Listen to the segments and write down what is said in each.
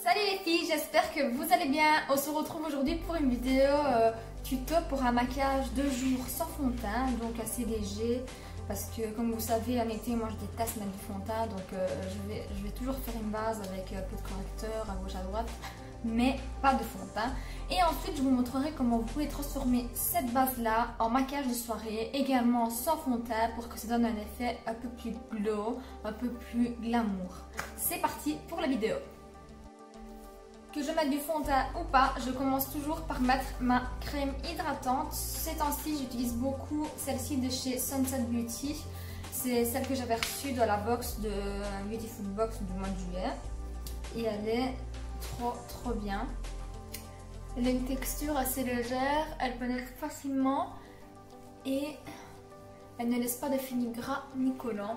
Salut les filles, j'espère que vous allez bien. On se retrouve aujourd'hui pour une vidéo tuto pour un maquillage de jour sans fond de teint, donc assez léger. Parce que comme vous savez, en été, moi je déteste mettre du fond de teint, donc je vais toujours faire une base avec un peu de correcteur à gauche à droite, mais pas de fond de teint. Et ensuite, je vous montrerai comment vous pouvez transformer cette base-là en maquillage de soirée, également sans fond de teint, pour que ça donne un effet un peu plus glow, un peu plus glamour. C'est parti pour la vidéo. Que je mette du fond de teint ou pas, je commence toujours par mettre ma crème hydratante. Ces temps-ci, j'utilise beaucoup celle-ci de chez Sunset Beauty. C'est celle que j'avais reçue dans la box de Beautiful Box du mois de juillet. Et elle est trop bien. Elle a une texture assez légère, elle pénètre facilement et elle ne laisse pas de fini gras ni collant.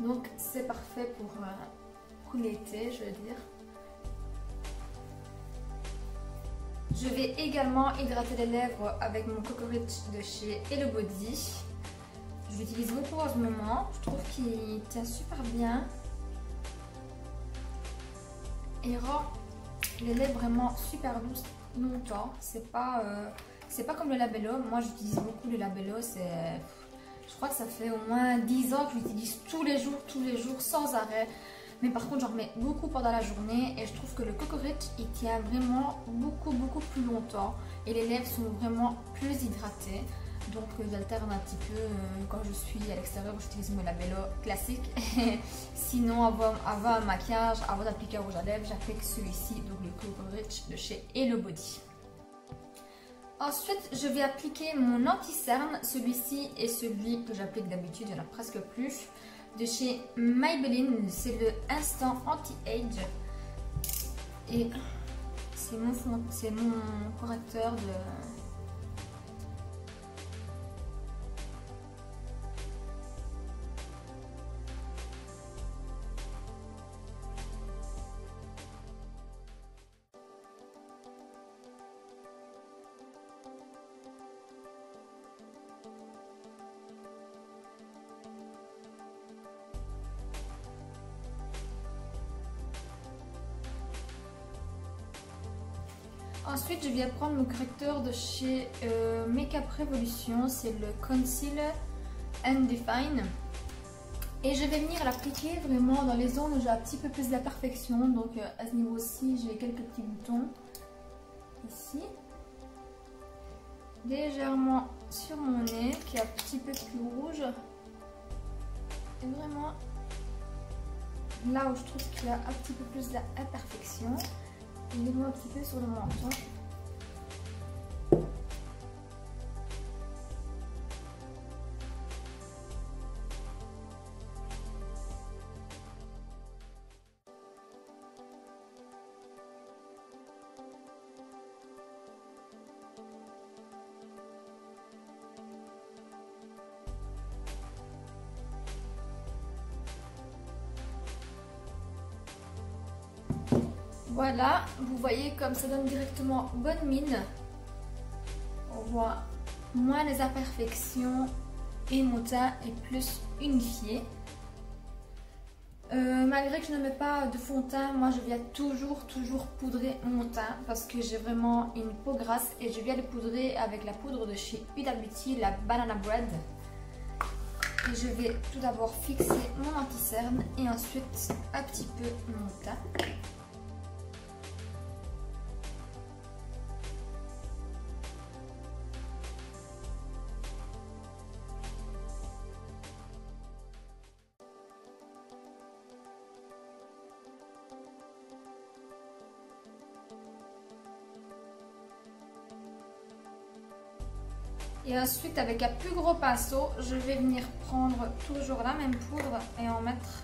Donc c'est parfait pour l'été, je veux dire. Je vais également hydrater les lèvres avec mon Coco Rich de chez Hello Body. Je l'utilise beaucoup en ce moment. Je trouve qu'il tient super bien. Et rend les lèvres vraiment super douces longtemps. C'est pas comme le Labello. Moi j'utilise beaucoup le Labello. Je crois que ça fait au moins 10 ans que je l'utilise tous les jours, sans arrêt. Mais par contre, j'en remets beaucoup pendant la journée et je trouve que le Coco Rich, il tient vraiment beaucoup plus longtemps et les lèvres sont vraiment plus hydratées. Donc j'alterne un petit peu quand je suis à l'extérieur, j'utilise mon Labello classique. Sinon, avant un maquillage, avant d'appliquer un rouge à lèvres, j'applique celui-ci, donc le Coco Rich de chez Hello Body. Ensuite, je vais appliquer mon anti-cerne. Celui-ci est celui que j'applique d'habitude, il n'y en a presque plus. De chez Maybelline, c'est le Instant Anti-Age. Et c'est mon correcteur de... Ensuite, je viens prendre mon correcteur de chez Makeup Revolution, c'est le Concealer and Define. Et je vais venir l'appliquer vraiment dans les zones où j'ai un petit peu plus d'imperfection. Donc à ce niveau-ci, j'ai quelques petits boutons ici. Légèrement sur mon nez qui est un petit peu plus rouge. Et vraiment là où je trouve qu'il y a un petit peu plus d'imperfection. Et un petit peu sur le menton. Voilà, vous voyez comme ça donne directement bonne mine. On voit moins les imperfections et mon teint est plus unifié. Malgré que je ne mets pas de fond de teint, moi je viens toujours poudrer mon teint parce que j'ai vraiment une peau grasse et je viens le poudrer avec la poudre de chez Huda Beauty, la Banana Bread. Et je vais tout d'abord fixer mon anti-cerne et ensuite un petit peu mon teint. Et ensuite, avec un plus gros pinceau, je vais venir prendre toujours la même poudre et en mettre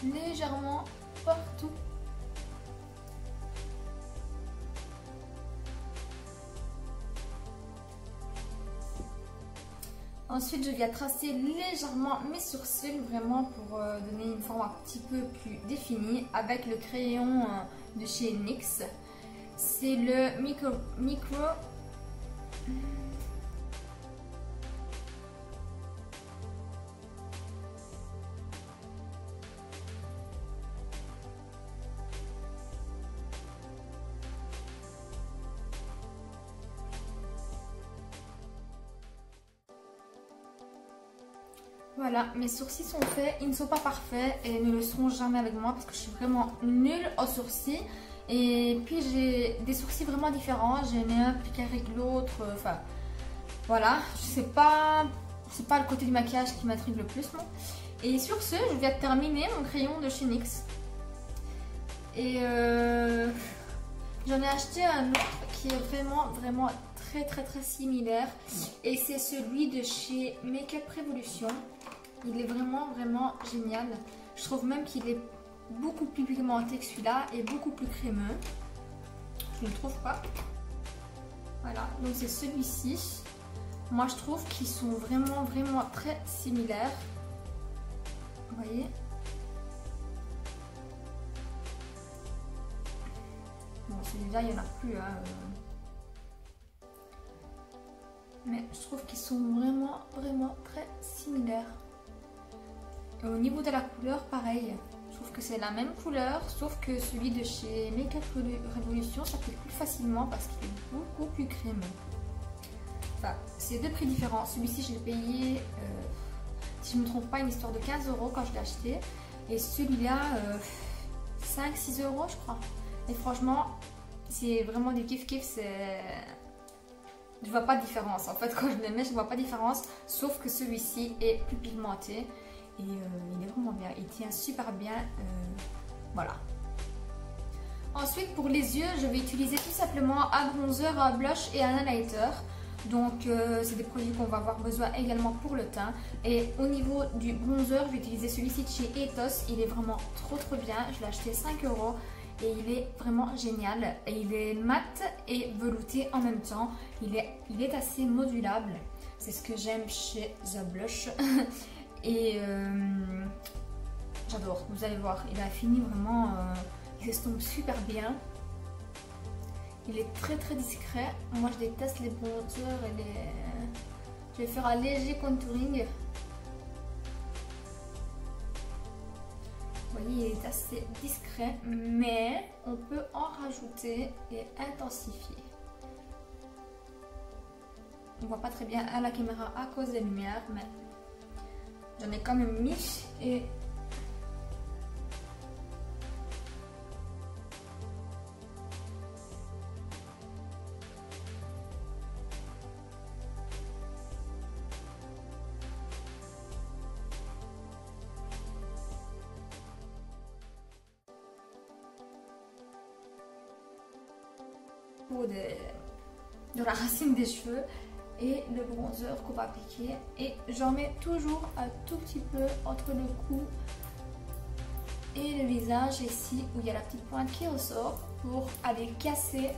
légèrement partout. Ensuite, je viens tracer légèrement mes sourcils, vraiment pour donner une forme un petit peu plus définie avec le crayon de chez NYX. C'est le Micro Voilà, mes sourcils sont faits, ils ne sont pas parfaits et ne le seront jamais avec moi parce que je suis vraiment nulle aux sourcils. Et puis j'ai des sourcils vraiment différents, j'en ai un plus carré que l'autre, enfin voilà, c'est pas le côté du maquillage qui m'intrigue le plus non. Et sur ce, je viens de terminer mon crayon de chez NYX. Et j'en ai acheté un autre qui est vraiment très similaire et c'est celui de chez Makeup Revolution. Il est vraiment génial. Je trouve même qu'il est beaucoup plus pigmenté que celui-là et beaucoup plus crémeux. Je ne trouve pas. Voilà, donc c'est celui-ci. Moi je trouve qu'ils sont vraiment très similaires. Vous voyez? Bon, celui-là il n'y en a plus. Hein. Mais je trouve qu'ils sont vraiment très similaires. Et au niveau de la couleur, pareil. Je trouve que c'est la même couleur, sauf que celui de chez Makeup Revolution s'applique plus facilement parce qu'il est beaucoup plus crémeux. Enfin, c'est deux prix différents. Celui-ci, je l'ai payé, si je ne me trompe pas, une histoire de 15 € quand je l'ai acheté. Et celui-là, 5-6 € je crois. Et franchement, c'est vraiment du kiff-kiff. Je vois pas de différence. En fait, quand je le mets, je vois pas de différence. Sauf que celui-ci est plus pigmenté. Et il est vraiment bien, il tient super bien, voilà. Ensuite pour les yeux, je vais utiliser tout simplement un bronzer, un blush et un highlighter. Donc c'est des produits qu'on va avoir besoin également pour le teint. Et au niveau du bronzer, je vais utiliser celui-ci de chez Ethos. Il est vraiment trop bien, je l'ai acheté 5 € et il est vraiment génial. Et il est mat et velouté en même temps, il est assez modulable. C'est ce que j'aime chez The Blush. Et j'adore, vous allez voir, il a fini vraiment, il s'estompe super bien. Il est très discret. Moi je déteste les bronzers et les... Je vais faire un léger contouring. Vous voyez, il est assez discret, mais on peut en rajouter et intensifier. On voit pas très bien à la caméra à cause des lumières, mais... J'en ai quand même mis et pour de la racine des cheveux. Et le bronzer qu'on va appliquer, et j'en mets toujours un tout petit peu entre le cou et le visage, ici où il y a la petite pointe qui ressort, pour aller casser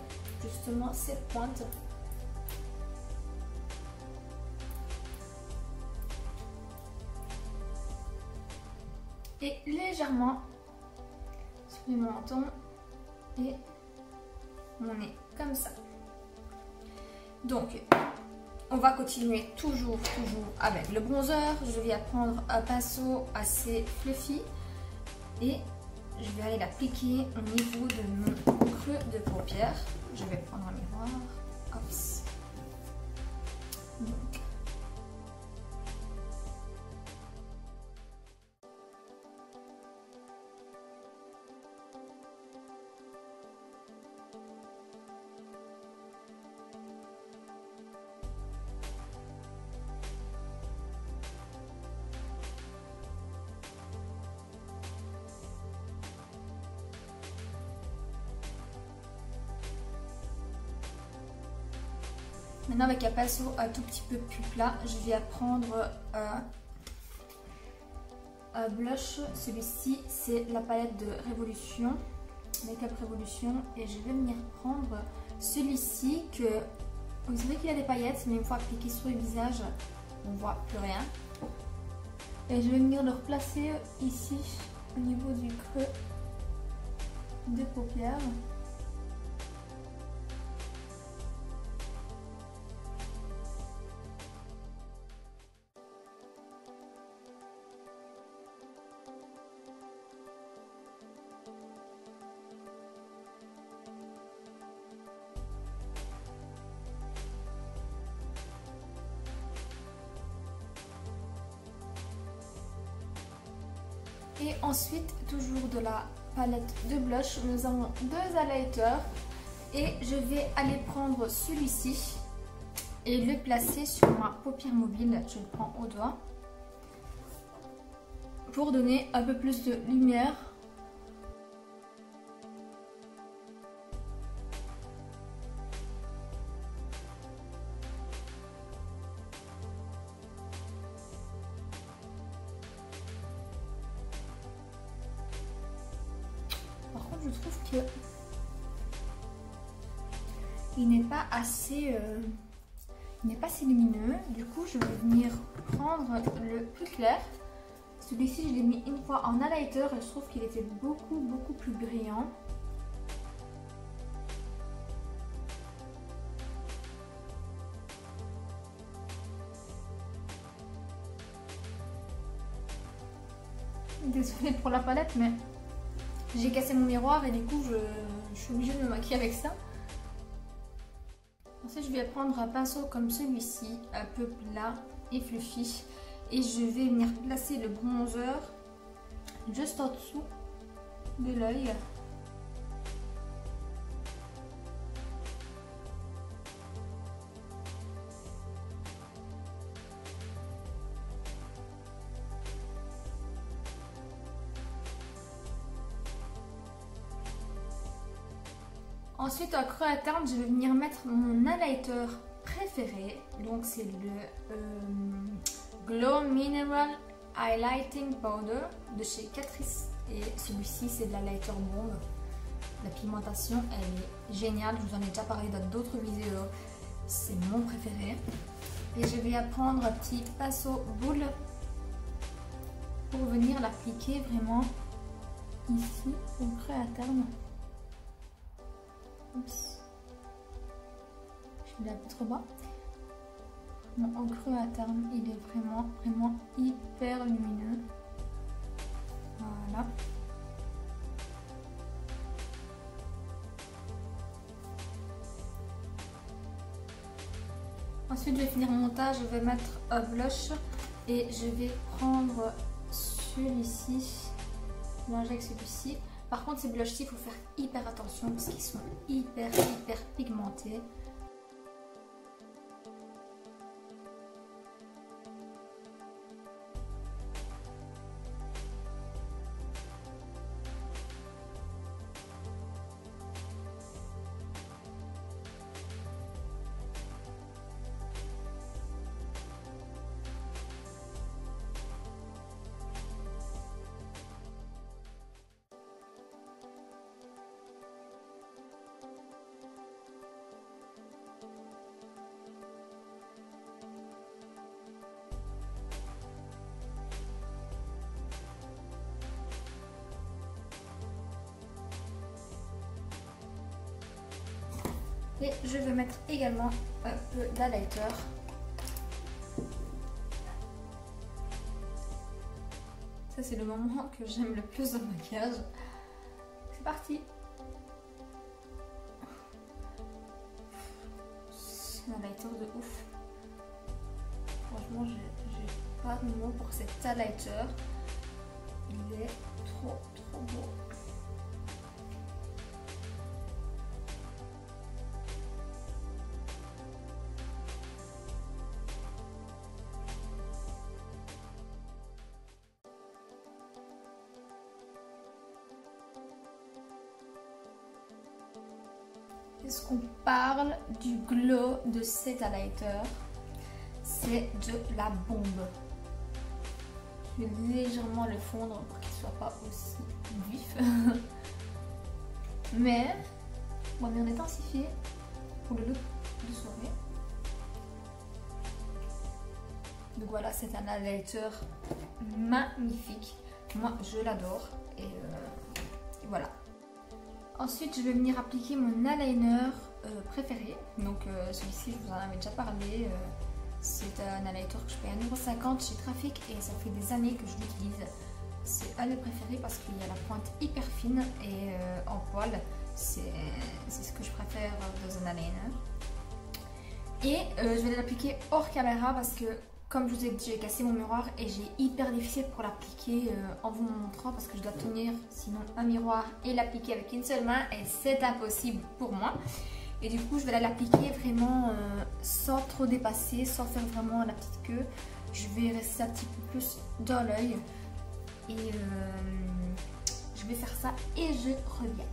justement cette pointe. Et légèrement sur le menton et mon nez, comme ça. Donc on va continuer toujours avec le bronzer. Je vais prendre un pinceau assez fluffy et je vais aller l'appliquer au niveau de mon creux de paupière. Je vais prendre un miroir. Hops. Donc. Maintenant avec un pinceau un tout petit peu plus plat, je vais prendre un blush. Celui-ci c'est la palette de Révolution, Makeup Revolution, et je vais venir prendre celui-ci que vous savez qu'il a des paillettes, mais une fois appliqué sur le visage, on voit plus rien. Et je vais venir le replacer ici au niveau du creux des paupières. Et ensuite, toujours de la palette de blush, nous avons deux highlighters. Et je vais aller prendre celui-ci et le placer sur ma paupière mobile. Je le prends au doigt pour donner un peu plus de lumière. Par contre, je trouve que il n'est pas assez lumineux. Du coup, je vais venir prendre le plus clair. Celui-ci, je l'ai mis une fois en highlighter et je trouve qu'il était beaucoup plus brillant. Désolée pour la palette, mais j'ai cassé mon miroir et du coup, je suis obligée de me maquiller avec ça. Ensuite, je vais prendre un pinceau comme celui-ci, un peu plat et fluffy. Et je vais venir placer le bronzer juste en dessous de l'œil. Ensuite, en creux interne, je vais venir mettre mon highlighter préféré. Donc, c'est le Glow Mineral Highlighting Powder de chez Catrice. Et celui-ci, c'est de l'highlighter bombe. La pigmentation, elle est géniale. Je vous en ai déjà parlé dans d'autres vidéos. C'est mon préféré. Et je vais prendre un petit pinceau boule pour venir l'appliquer vraiment ici, au creux interne. Oups. Je l'ai un peu trop bas. Au creux interne, il est vraiment hyper lumineux. Voilà. Ensuite, je vais finir mon montage. Je vais mettre un blush et je vais prendre celui-ci. Mélanger avec celui-ci. Par contre, ces blushs-ci, il faut faire hyper attention parce qu'ils sont hyper pigmentés. Et je vais mettre également un peu d'highlighter. Ça, c'est le moment que j'aime le plus dans le maquillage. C'est parti! C'est un highlighter de ouf. Franchement, j'ai pas de mots pour cet highlighter. Il est trop beau. Est-ce qu'on parle du glow de cet highlighter? C'est de la bombe. Je vais légèrement le fondre pour qu'il ne soit pas aussi vif. Mais on va bien intensifier pour le look de soirée. Donc voilà, c'est un highlighter magnifique. Moi, je l'adore. Et voilà. Ensuite, je vais venir appliquer mon eyeliner préféré. Donc celui-ci, je vous en avais déjà parlé. C'est un highlighter que je paye 1,50 € chez Trafic et ça fait des années que je l'utilise. C'est un des préférés parce qu'il y a la pointe hyper fine et en poil. C'est ce que je préfère dans un eyeliner. Et je vais l'appliquer hors caméra parce que comme je vous ai dit, j'ai cassé mon miroir et j'ai hyper difficile pour l'appliquer en vous montrant parce que je dois tenir sinon un miroir et l'appliquer avec une seule main et c'est impossible pour moi. Et du coup, je vais l'appliquer vraiment sans trop dépasser, sans faire vraiment la petite queue. Je vais rester un petit peu plus dans l'œil et je vais faire ça et je reviens.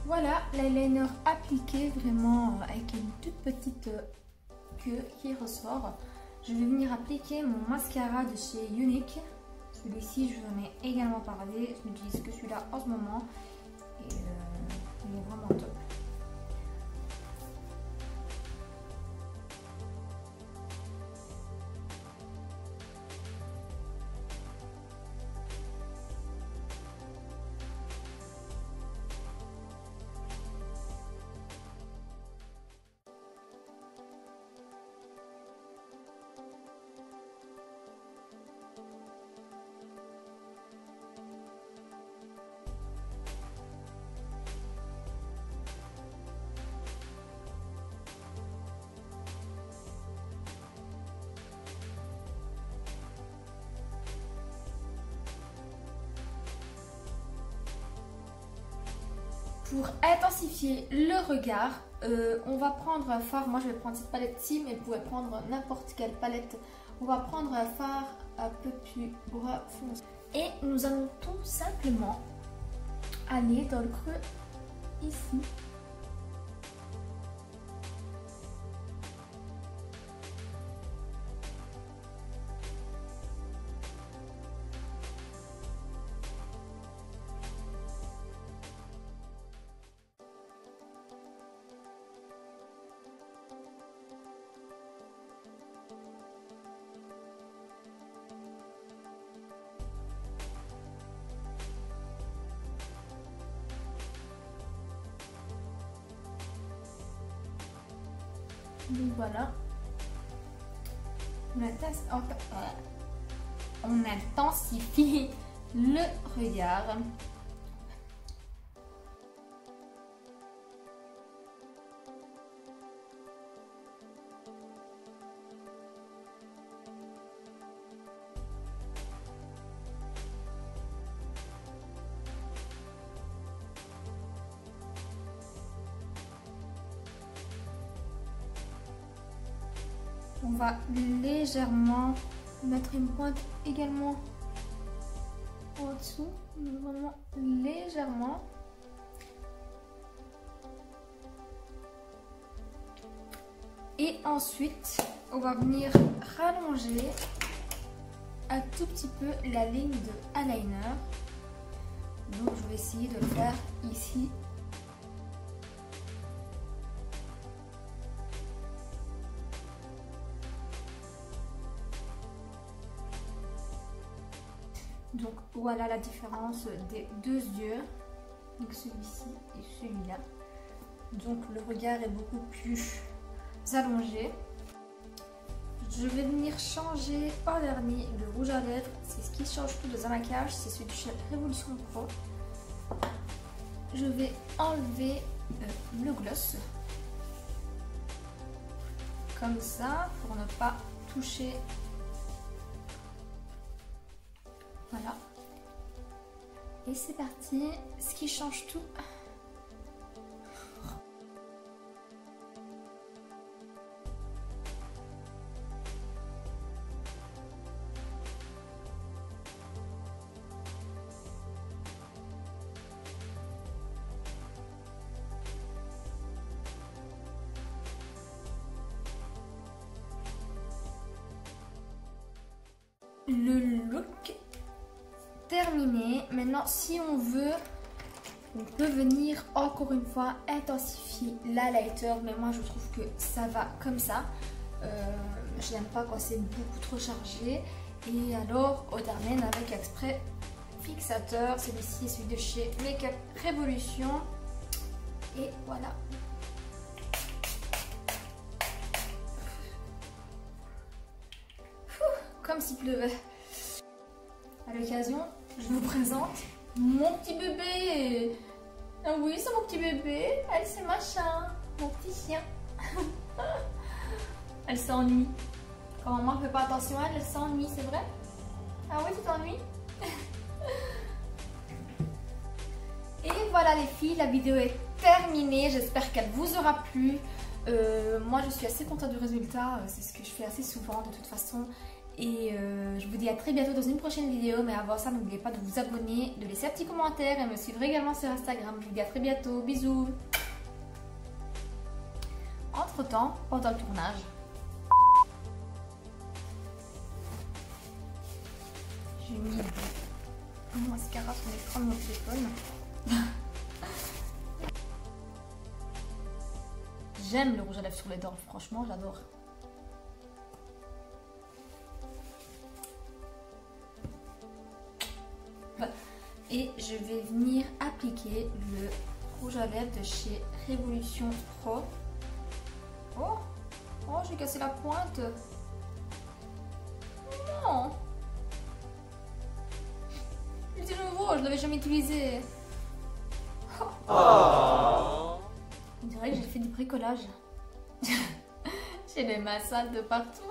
Voilà, l'eyeliner appliqué vraiment avec une toute petite queue qui ressort. Je vais venir appliquer mon mascara de chez Unique. Celui-ci, je vous en ai également parlé. Je n'utilise que celui-là en ce moment et il est vraiment top. Pour intensifier le regard, on va prendre un fard. Moi je vais prendre cette palette-ci, mais vous pouvez prendre n'importe quelle palette. On va prendre un fard un peu plus brun foncé. Et nous allons tout simplement aller dans le creux ici. Donc voilà, on intensifie le regard. On va légèrement mettre une pointe également en dessous, vraiment légèrement. Et ensuite, on va venir rallonger un tout petit peu la ligne de eyeliner. Donc je vais essayer de le faire ici. Donc voilà la différence des deux yeux, donc celui-ci et celui-là. Donc le regard est beaucoup plus allongé. Je vais venir changer en dernier le rouge à lèvres. C'est ce qui change tout dans un maquillage, c'est celui de chez Révolution Pro. Je vais enlever le gloss comme ça pour ne pas toucher. Voilà. Et c'est parti, ce qui change tout. Le look terminé. Maintenant, si on veut, on peut venir encore une fois intensifier l'highlighter, mais moi je trouve que ça va comme ça. Je n'aime pas quand c'est beaucoup trop chargé. Et alors au dernier avec exprès fixateur, celui-ci est celui de chez Make Up Révolution. Et voilà. Comme s'il pleuvait. À l'occasion, je vous présente mon petit bébé. Ah oui, c'est mon petit bébé. Elle, c'est Machin, mon petit chien. Elle s'ennuie. Quand maman ne fait pas attention à elle, elle s'ennuie, c'est vrai? Ah oui, tu t'ennuies? Et voilà les filles, la vidéo est terminée. J'espère qu'elle vous aura plu. Moi je suis assez contente du résultat. C'est ce que je fais assez souvent de toute façon. Et je vous dis à très bientôt dans une prochaine vidéo. Mais avant ça, n'oubliez pas de vous abonner, de laisser un petit commentaire et me suivre également sur Instagram. Je vous dis à très bientôt. Bisous. Entre temps, pendant le tournage, j'ai mis mon mascara sur l'écran de mon téléphone. J'aime le rouge à lèvres sur les dents, franchement j'adore. Et je vais venir appliquer le rouge à lèvres de chez Révolution Pro. Oh, oh, j'ai cassé la pointe. Non. C'est nouveau, je l'avais jamais utilisé. Oh. On dirait que j'ai fait du bricolage. J'ai les mains sales de partout.